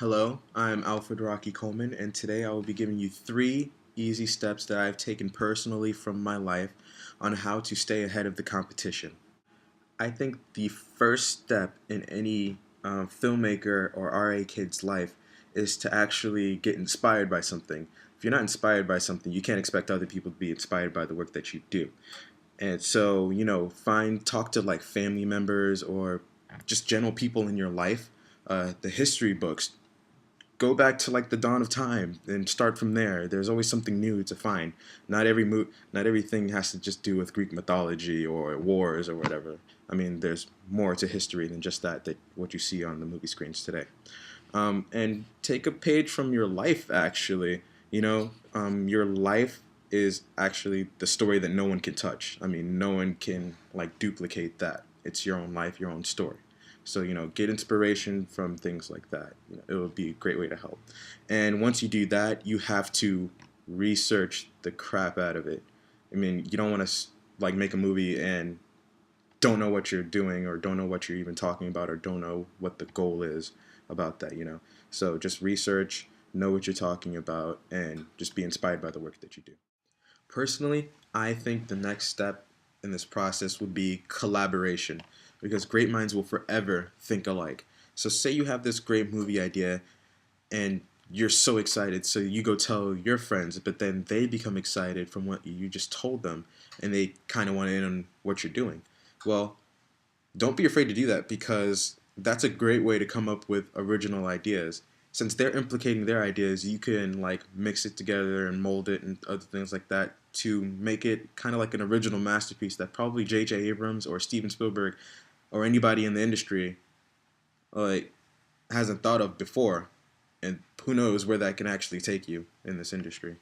Hello, I'm Alfred Rocky Coleman, and today I will be giving you 3 easy steps that I've taken personally from my life on how to stay ahead of the competition. I think the first step in any filmmaker or RA kid's life is to actually get inspired by something. If you're not inspired by something, you can't expect other people to be inspired by the work that you do. And so, talk to like family members or just general people in your life. The history books, go back to like the dawn of time and start from there. There's always something new to find. Not everything has to just do with Greek mythology or wars or whatever. I mean, there's more to history than just that what you see on the movie screens today. And take a page from your life. Actually, your life is actually the story that no one can touch. I mean, no one can like duplicate that. It's your own life, your own story. So, get inspiration from things like that. It would be a great way to help. And once you do that, you have to research the crap out of it. I mean, you don't want to like make a movie and don't know what you're doing or don't know what you're even talking about or don't know what the goal is about that. So just research, know what you're talking about, and just be inspired by the work that you do. Personally, I think the next step in this process would be collaboration because great minds will forever think alike. So, say you have this great movie idea and you're so excited, so you go tell your friends, but then they become excited from what you just told them and they kind of want in on what you're doing. Well, don't be afraid to do that because that's a great way to come up with original ideas. Since they're implicating their ideas, you can like mix it together and mold it and other things like that to make it kind of like an original masterpiece that probably J.J. Abrams or Steven Spielberg or anybody in the industry like hasn't thought of before. And who knows where that can actually take you in this industry.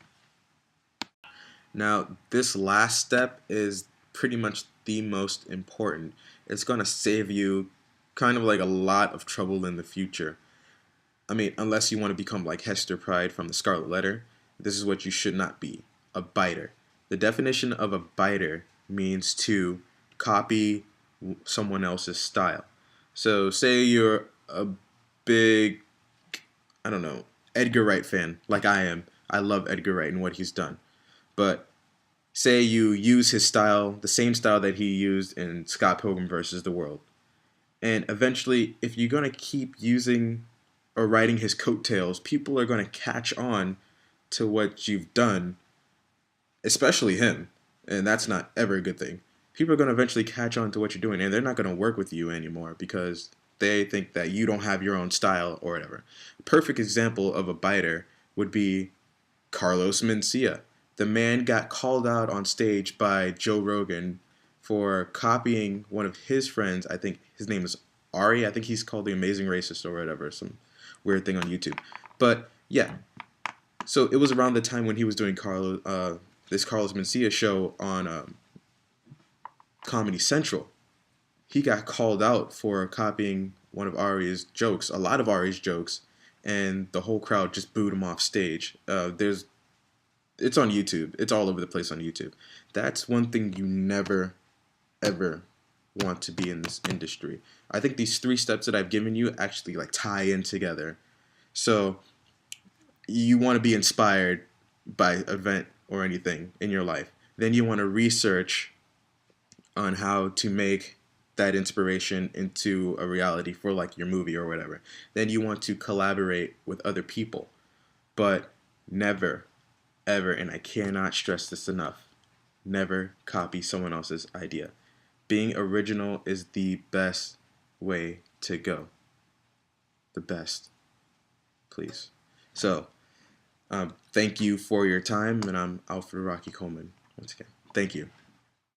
Now, this last step is pretty much the most important. It's going to save you kind of like a lot of trouble in the future. I mean, unless you want to become like Hester Pride from the Scarlet Letter, this is what you should not be: a biter. The definition of a biter means to copy someone else's style. So, say you're a big, I don't know, Edgar Wright fan, like I am. I love Edgar Wright and what he's done. But say you use his style, the same style that he used in Scott Pilgrim versus the World. And eventually, if you're going to keep using or riding his coattails, people are going to catch on to what you've done, especially him. And that's not ever a good thing. People are going to eventually catch on to what you're doing, and they're not going to work with you anymore because they think that you don't have your own style or whatever. A perfect example of a biter would be Carlos Mencia. The man got called out on stage by Joe Rogan for copying one of his friends. I think his name is Ari. I think he's called the Amazing Racist or whatever, some weird thing on YouTube. But yeah, so it was around the time when he was doing this Carlos Mencia show on Comedy Central. He got called out for copying one of Ari's jokes, a lot of Ari's jokes, and the whole crowd just booed him off stage. It's on YouTube. It's all over the place on YouTube. That's one thing you never, ever want to be in this industry. I think these 3 steps that I've given you actually like tie in together. So you want to be inspired by event or anything in your life. Then you want to research on how to make that inspiration into a reality for like your movie or whatever. Then you want to collaborate with other people. But never, ever, and I cannot stress this enough, never copy someone else's idea. Being original is the best way to go. The best. Please. So, thank you for your time, and I'm Alfred Rocky Coleman once again. Thank you.